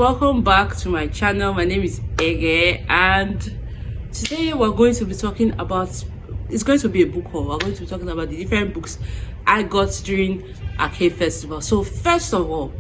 welcome back to my channel. My name is Ege, and today we're going to be talking about, it's going to be a book haul. We're going to be talking about the different books I got during Arcade Festival. So first of all,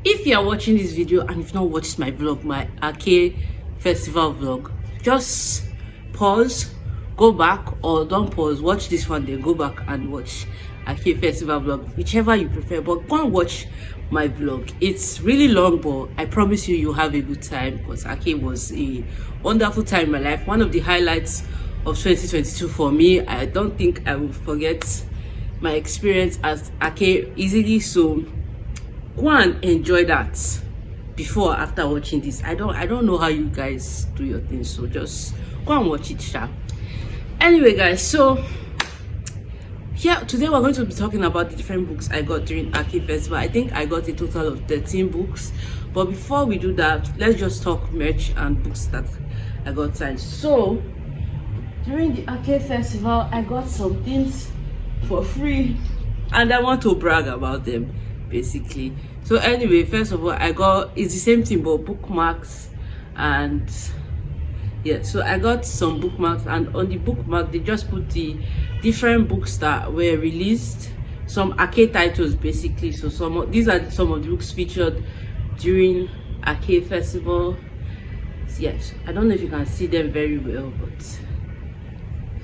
if you are watching this video and you've not watched my vlog, my Arcade Festival vlog, just pause, go back, or don't pause, watch this one, then go back and watch Arcade Festival vlog, whichever you prefer. But go and watch my vlog. It's really long, but I promise you'll have a good time, because Arcade was a wonderful time in my life, one of the highlights of 2022 for me. I don't think I will forget my experience at Arcade easily. So go and enjoy that before or after watching this. I don't know how you guys do your things, so just go and watch it, sha. Anyway guys, so yeah, today we're going to be talking about the different books I got during Arcade Festival. I think I got a total of 13 books, but before we do that, let's just talk merch and books that I got signed. So during the Arcade Festival, I got some things for free, and I want to brag about them basically. So anyway, first of all, I got, it's the same thing but bookmarks. And yeah, so I got some bookmarks, and on the bookmark they just put the different books that were released, some Arcade titles basically. So these are some of the books featured during Arcade Festival. Yes, I don't know if you can see them very well, but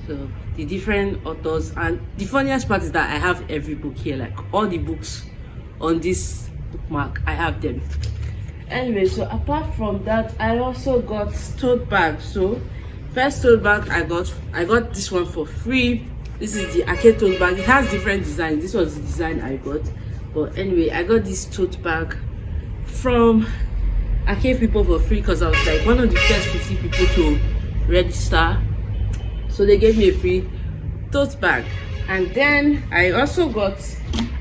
so the different authors. And the funniest part is that I have every book here, like all the books on this bookmark, I have them. Anyway, so apart from that, I also got tote bags. So first tote bag I got this one for free. This is the Arcade tote bag. It has different designs. This was the design I got, but anyway, I got this tote bag from Arcade people for free, because I was like one of the first 50 people to register, so they gave me a free tote bag. And then I also got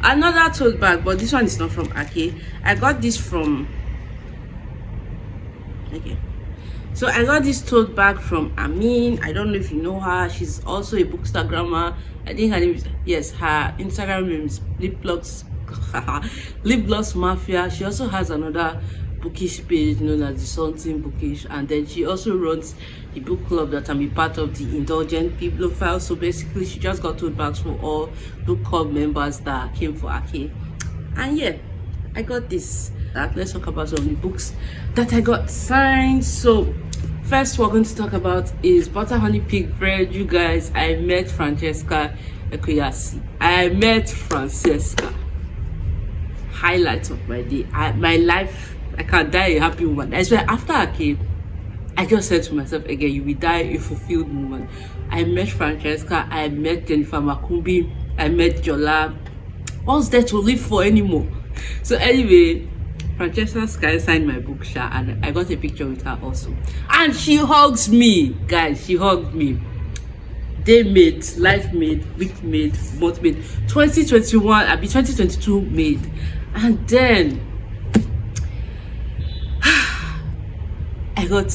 another tote bag, but this one is not from Arcade. I got this from, okay, so I got this tote bag from Amin. I don't know if you know her. She's also a bookstagrammer. I think her name is, yes, her Instagram name is Lip Gloss Mafia. She also has another bookish page known as the Something Bookish, and then she also runs the book club that I'm a part of, the Indulgent Bibliophile. So basically she just got tote bags for all book club members that came for Arcade. And yeah, I got this. Let's talk about some of the books that I got signed. So first we're going to talk about is Butter Honey Pig Bread. You guys, I met Francesca Okoyasi. I met Francesca. Highlights of my day. My life, I can't die a happy woman. I swear, after I came, I just said to myself, again, you will die a fulfilled woman. I met Francesca, I met Jennifer Makumbi, I met Jola. What's there to live for anymore? So anyway, Francesca Sky signed my book, Sha, and I got a picture with her also. And she hugs me, guys. She hugged me. Day made, life made, week made, month made. 2021, I'll be 2022 made. And then I got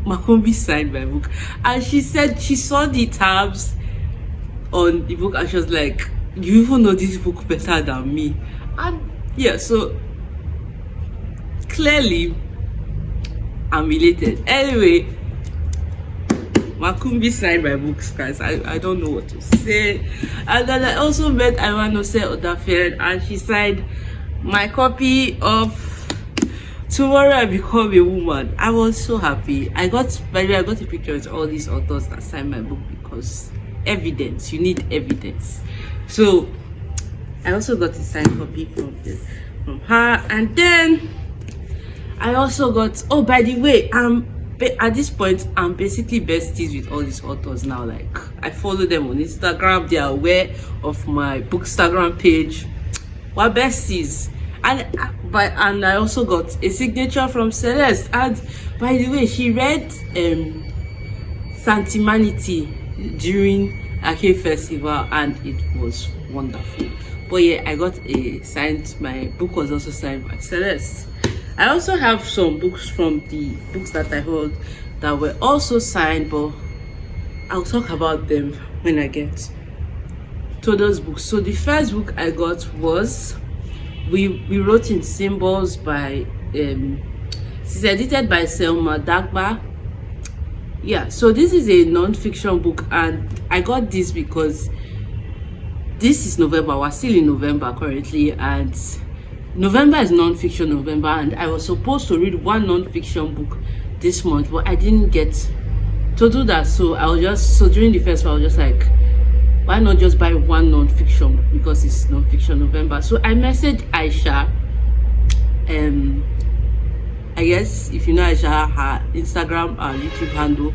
Makumbi signed my book, and she said she saw the tabs on the book and she was like, you even know this book better than me. And yeah, so clearly I'm related. Anyway, Makumbi signed my books, guys. I don't know what to say. And then I also met Iwanose Odafen, and she signed my copy of Tomorrow I Become a Woman. I was so happy. By the way, I got a picture with all these authors that signed my book, because evidence, you need evidence. So I also got a signed copy from her. And then I also got, oh, by the way, at this point I'm basically besties with all these authors now. Like, I follow them on Instagram, they are aware of my bookstagram page. We're besties. And I also got a signature from Celeste. And by the way, she read Santimanity during Arcade Festival, and it was wonderful. But yeah, I got a signed, my book was also signed by Celeste. I also have some books from the books that I hold that were also signed, but I'll talk about them when I get to those books. So the first book I got was We Wrote in Symbols by It's edited by Selma Dagba. Yeah, so this is a non-fiction book, and I got this because this is November. We're still in November currently, and November is non-fiction November, and I was supposed to read one non-fiction book this month, but I didn't get to do that. So during the festival, I was just like, why not just buy one non-fiction book because it's non-fiction November? So I messaged Aisha. I guess if you know Aisha, her Instagram and YouTube handle,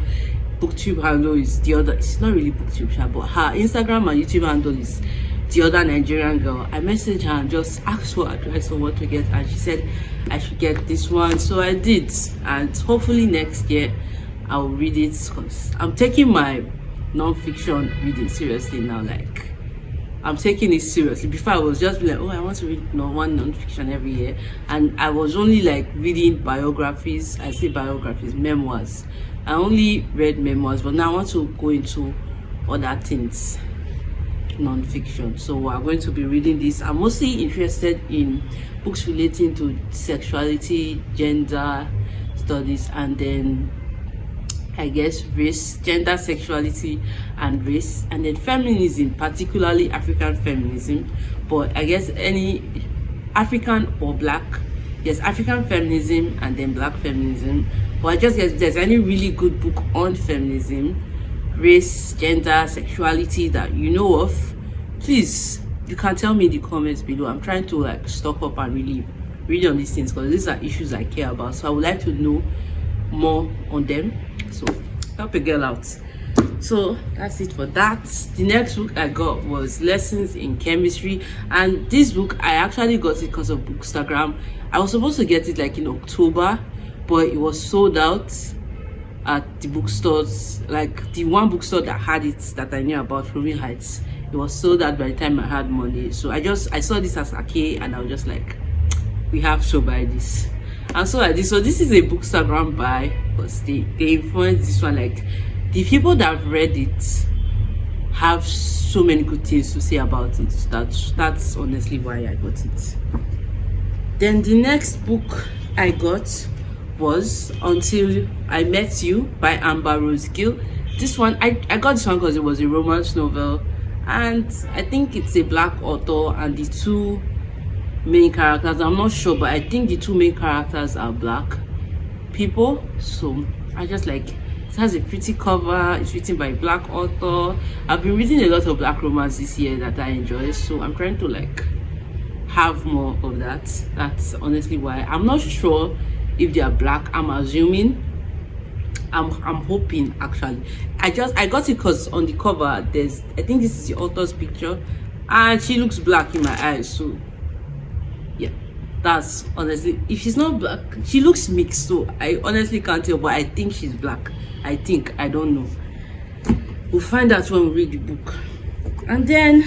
booktube handle is the other. It's not really booktube, but her Instagram and YouTube handle is the other Nigerian girl. I messaged her and just asked for advice on what to get, and she said I should get this one. So I did, and hopefully next year I'll read it, because I'm taking my non-fiction reading seriously now. Like, I'm taking it seriously. Before I was just like, oh, I want to read one non-fiction every year, and I was only like reading biographies. I say biographies, memoirs. I only read memoirs, but now I want to go into other things, non-fiction. So we're going to be reading this. I'm mostly interested in books relating to sexuality, gender studies, and then I guess race, gender, sexuality, and race, and then feminism, particularly African feminism. But I guess any African or black, yes, African feminism and then black feminism. But I just guess if there's any really good book on feminism, race, gender, sexuality that you know of, please, you can tell me in the comments below. I'm trying to like stock up and really read on these things, because these are issues I care about. So I would like to know more on them. So help a girl out. So that's it for that. The next book I got was Lessons in Chemistry, and this book I actually got it because of Bookstagram. I was supposed to get it like in October, but it was sold out at the bookstores. Like the one bookstore that had it that I knew about, Ruby Heights, it was sold out by the time I had money. So I saw this as Ake, and I was just like, we have to buy this. And so I did. So this is a Bookstagram buy, because they influenced this one. Like, the people that have read it have so many good things to say about it. That's honestly why I got it. Then the next book I got was Until I Met You by Amber Rose Gill. This one I got this one because it was a romance novel, and I think it's a black author, and the two main characters, I'm not sure, but I think the two main characters are black people. So I just like, it has a pretty cover, it's written by a black author. I've been reading a lot of black romance this year that I enjoy, so I'm trying to like have more of that. That's honestly why. I'm not sure if they are black. I'm assuming, I'm hoping actually. I got it because on the cover I think this is the author's picture, and she looks black in my eyes. So yeah, that's honestly, if she's not black, she looks mixed, so I honestly can't tell, but I think she's black. I don't know, we'll find out when we read the book. And then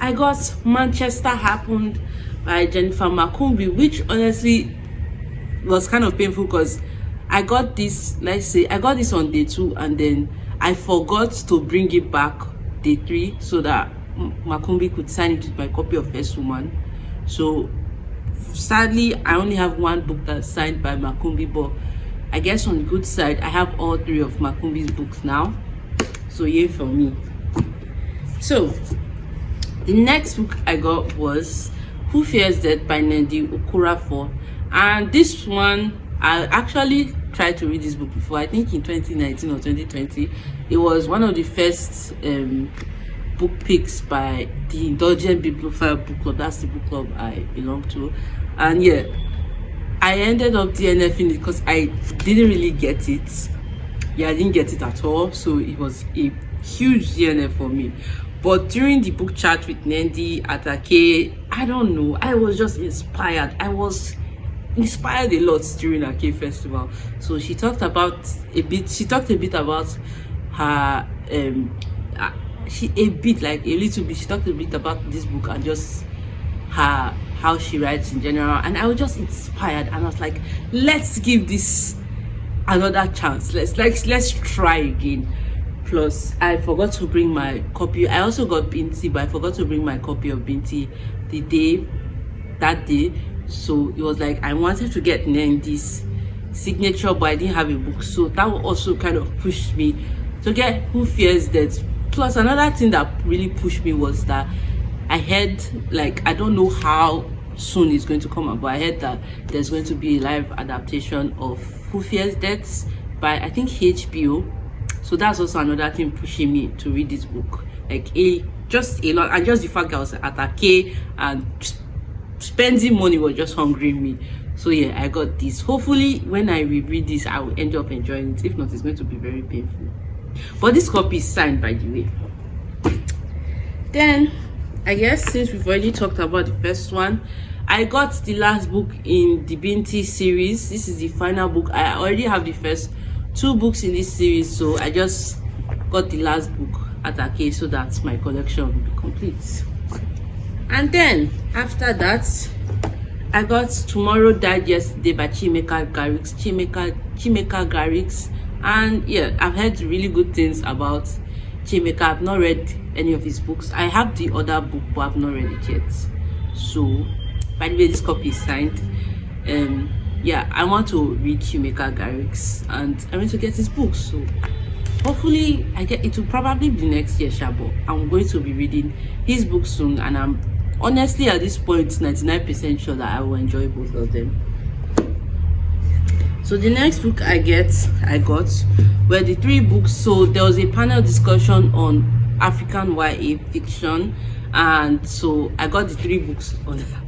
I got Manchester Happened by Jennifer Makumbi, which honestly was kind of painful, because I got this, let's say I got this on day 2, and then I forgot to bring it back day 3 so that Makumbi could sign it with my copy of First Woman. So sadly, I only have one book that's signed by Makumbi, but I guess on the good side, I have all 3 of Makumbi's books now. So yay for me. So the next book I got was Who Fears Death by Nendi Okorafor, and this one I actually tried to read this book before. I think in 2019 or 2020. It was one of the first book picks by the Indulgent Bibliophile Book Club. That's the book club I belong to, and yeah, I ended up DNFing it because I didn't really get it. Yeah, I didn't get it at all, so it was a huge DNF for me. But during the book chat with Nendi Atake, I don't know, I was just inspired. I was inspired a lot during Ake Festival. So she talked a bit about her she talked a bit about this book and just how she writes in general, and I was just inspired, and I was like, let's give this another chance, let's try again. Plus I forgot to bring my copy. I also got Binti, but I forgot to bring my copy of Binti that day, So it was like I wanted to get this signature, but I didn't have a book, so that also kind of pushed me to get Who Fears Death. Plus another thing that really pushed me was that I heard, like, I don't know how soon it's going to come out, but I heard that there's going to be a live adaptation of Who Fears Death by, I think, HBO. So that's also another thing pushing me to read this book. Like, just a lot, and just the fact that I was at a K and spending money was just hungering me. So yeah, I got this. Hopefully when I reread this, I will end up enjoying it. If not, it's going to be very painful. But this copy is signed, by the way. Then I guess since we've already talked about the first one, I got the last book in the Binti series. This is the final book. I already have the first 2 books in this series, so I just got the last book at a case so that my collection will be complete. And then after that, I got Tomorrow Died Yesterday by Chimeka Garrix. And yeah, I've heard really good things about Chimeka. I've not read any of his books. I have the other book, but I've not read it yet. So by the way, this copy is signed. Yeah, I want to read Chimeka Garrix and I want to get his books. So hopefully I get it. Will probably be next year, Shabo. I'm going to be reading his books soon, and I'm honestly at this point 99% sure that I will enjoy both of them. So the next book I got were the 3 books. So there was a panel discussion on African YA fiction, and so I got the 3 books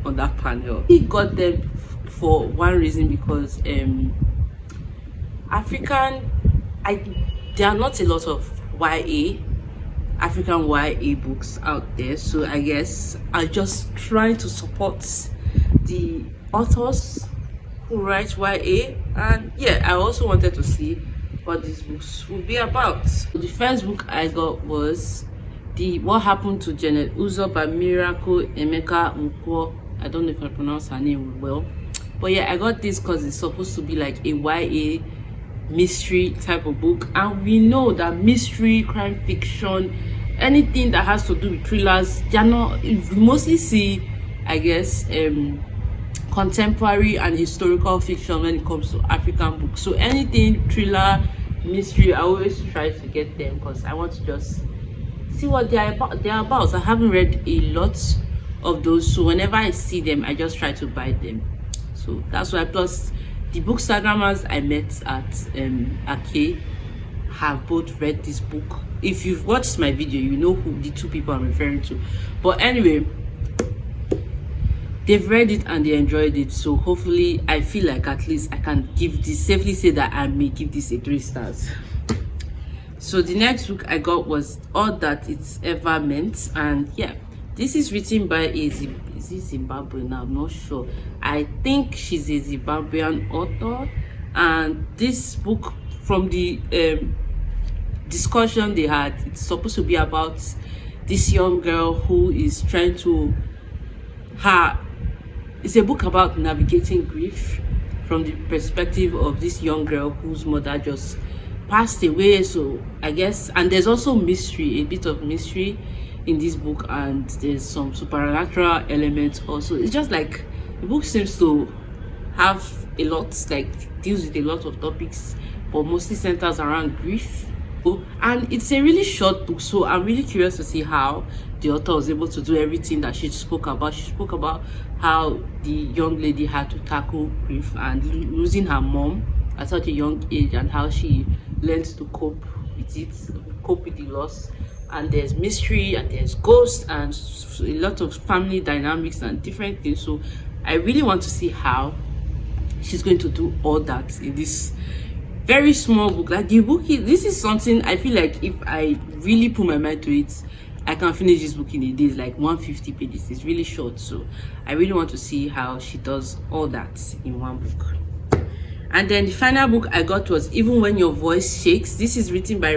on that panel. I got them for one reason, because there are not a lot of African YA books out there, so I guess I'm just trying to support the authors who write YA. And yeah, I also wanted to see what these books would be about. So the first book I got was What Happened to Janet Uzo by Miracle Emeka Nkwo. I don't know if I pronounce her name well, but yeah, I got this because it's supposed to be like a YA mystery type of book, and we know that mystery, crime fiction, anything that has to do with thrillers, they are not, we mostly see, I guess, contemporary and historical fiction when it comes to African books. So anything thriller, mystery, I always try to get them because I want to just see what they're about. I haven't read a lot of those, so whenever I see them, I just try to buy them. So that's why. Plus the bookstagrammers I met at Ake have both read this book. If you've watched my video, you know who the 2 people I'm referring to. But anyway, they've read it and they enjoyed it. So hopefully I feel like at least I can safely say that I may give this a 3 stars. So the next book I got was All That It's Ever Meant, and yeah, this is written by is it Zimbabwean? I'm not sure. I think she's a Zimbabwean author, and this book, from the discussion they had, it's supposed to be about this young girl who is trying to it's a book about navigating grief from the perspective of this young girl whose mother just passed away. So I guess, and there's also mystery, a bit of mystery in this book, and there's some supernatural elements also. It's just like the book seems to have a lot, like deals with a lot of topics, but mostly centers around grief. And it's a really short book, so I'm really curious to see how the author was able to do everything that she spoke about. She spoke about how the young lady had to tackle grief and losing her mom at such a young age, and how she learned to cope with the loss. And there's mystery, and there's ghosts, and a lot of family dynamics and different things. So I really want to see how she's going to do all that in this very small book. Like the book this is something I feel like if I really put my mind to it, I can finish this book in a day. It's like 150 pages. It's really short, so I really want to see how she does all that in one book. And then the final book I got was Even When Your Voice Shakes. This is written by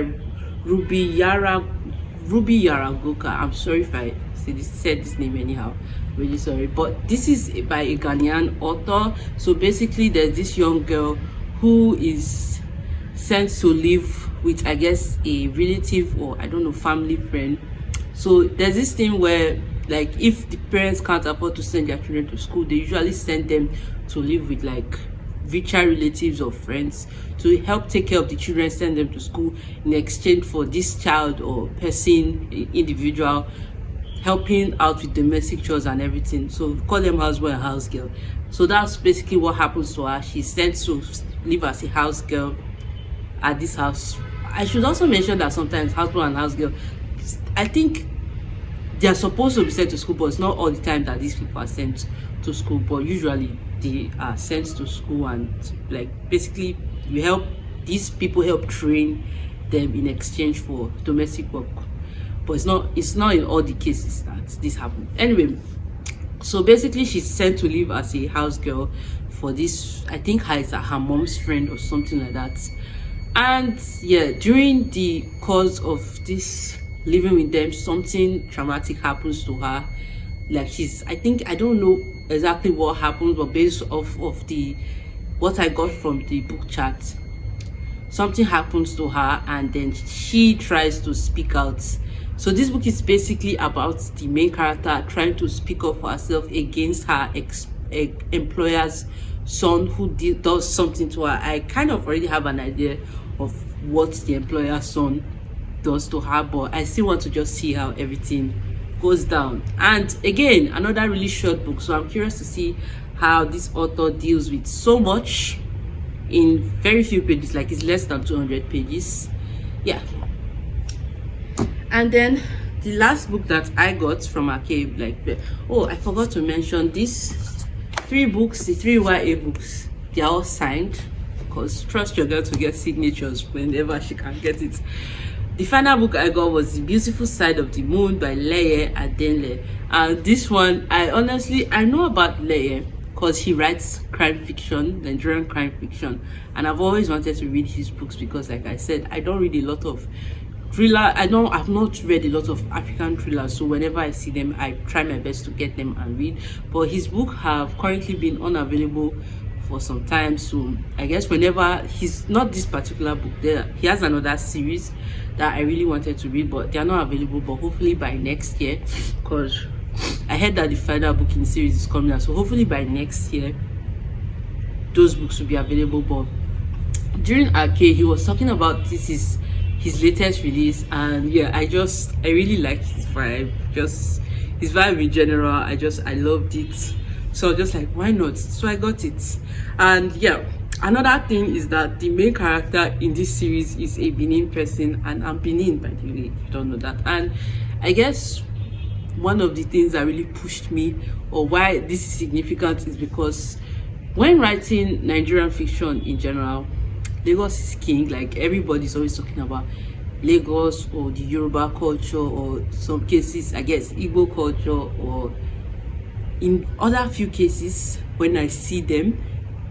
Ruby Yaragoka. I'm sorry if I said this name anyhow, really sorry, but this is by a Ghanaian author. So basically there's this young girl who is sent to live with, I guess, a relative, or I don't know, family friend. So there's this thing where like if the parents can't afford to send their children to school, they usually send them to live with like richer relatives or friends to help take care of the children, send them to school in exchange for this child or person, individual, helping out with domestic chores and everything. So we call them houseboy and house girl. So that's basically what happens to her. She's sent to live as a house girl at this house. I should also mention that sometimes houseboy and house girl, I think they are supposed to be sent to school, but it's not all the time that these people are sent to school, but usually they are sent to school, and like basically we help these people, help train them in exchange for domestic work. But it's not in all the cases that this happens. Anyway, so basically she's sent to live as a house girl for this, I think her mom's friend or something like that. And yeah, during the course of this living with them, something traumatic happens to her. Like I don't know exactly what happens, but based off of what I got from the book chat, something happens to her and then she tries to speak out. So this book is basically about the main character trying to speak up for herself against her employer's son who does something to her. I kind of already have an idea of what the employer's son does to her, but I still want to just see how everything goes down. And again, another really short book, so I'm curious to see how this author deals with so much in very few pages. Like it's less than 200 pages. Yeah. And then the last book that I got from Arcade, like, oh, I forgot to mention these 3 books, the 3 YA books, they are all signed, because trust your girl to get signatures whenever she can get it. The final book I got was The Beautiful Side of the Moon by Leye Adenle. And this one, I know about Leye because he writes crime fiction, Nigerian crime fiction, and I've always wanted to read his books because, like I said, I don't read a lot of thriller. I've not read a lot of African thrillers, so whenever I see them, I try my best to get them and read. But his book have currently been unavailable for some time, so I guess whenever he's not this particular book, he has another series that I really wanted to read, but they are not available. But hopefully by next year, because I heard that the final book in the series is coming out, so hopefully by next year those books will be available. But during Arcade, he was talking about this is his latest release, and yeah, I really liked his vibe, just his vibe in general. I loved it, so just like, why not? So I got it. And yeah, another thing is that the main character in this series is a Benin person, and I'm Benin, by the way, if you don't know that. And I guess one of the things that really pushed me, or why this is significant, is because when writing Nigerian fiction in general, Lagos is king. Like everybody's always talking about Lagos or the Yoruba culture, or some cases I guess Igbo culture, or in other few cases when I see them,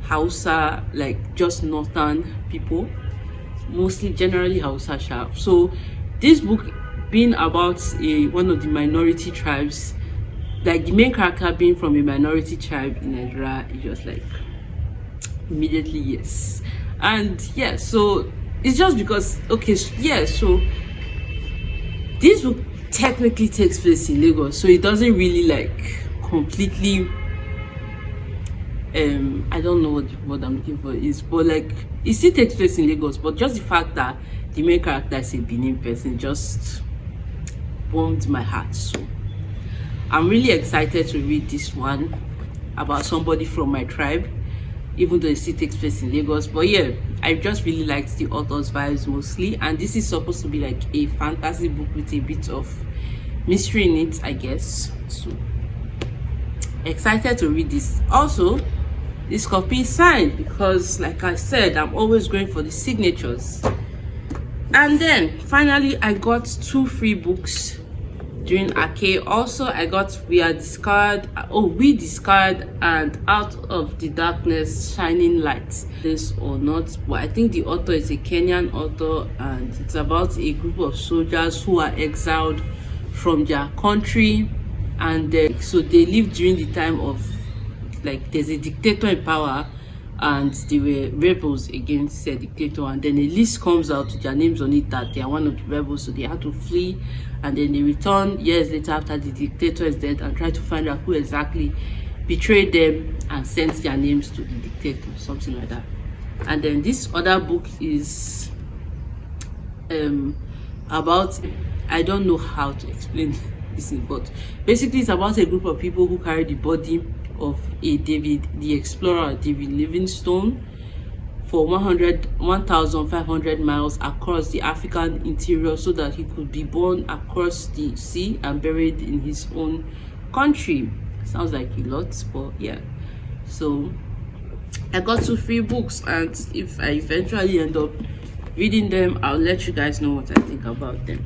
Hausa, like just northern people, mostly generally Hausa sharp. So this book being about one of the minority tribes, like the main character being from a minority tribe in Nigeria, is just like immediately yes. And yeah, so it's just because, okay, yeah, so this book technically takes place in Lagos, so it doesn't really like completely I don't know what I'm looking for is, but like it still takes place in Lagos, but just the fact that the main character is a Benin person just warmed my heart. So I'm really excited to read this one about somebody from my tribe, even though it still takes place in Lagos. But yeah, I just really liked the author's vibes mostly, and this is supposed to be like a fantasy book with a bit of mystery in it, I guess. So excited to read this. Also, this copy is signed because, like I said, I'm always going for the signatures. And then finally I got 2 free books during Arcade. Also I got We Discovered and Out of the Darkness Shining Lights. This or not, but I think the author is a Kenyan author, and it's about a group of soldiers who are exiled from their country, and so they live during the time of, like, there's a dictator in power, and they were rebels against the dictator, and then a list comes out with their names on it that they are one of the rebels, so they had to flee, and then they return years later after the dictator is dead and try to find out who exactly betrayed them and sent their names to the dictator, something like that. And then this other book is about, I don't know how to explain this, but basically it's about a group of people who carry the body of the explorer David Livingstone for 1,500 miles across the African interior so that he could be borne across the sea and buried in his own country. Sounds like a lot, but yeah. So I got 2 free books, and if I eventually end up reading them, I'll let you guys know what I think about them.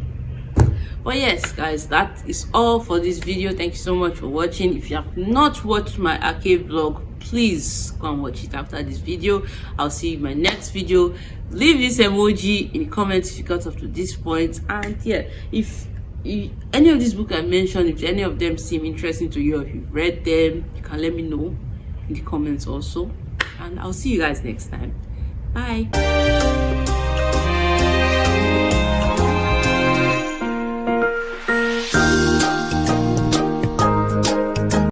But yes guys, that is all for this video. Thank you so much for watching. If you have not watched my arcade vlog, please go and watch it after this video. I'll see you in my next video. Leave this emoji in the comments if you got up to this point. And yeah, if any of these books I mentioned, if any of them seem interesting to you, or if you've read them, you can let me know in the comments also. And I'll see you guys next time. Bye.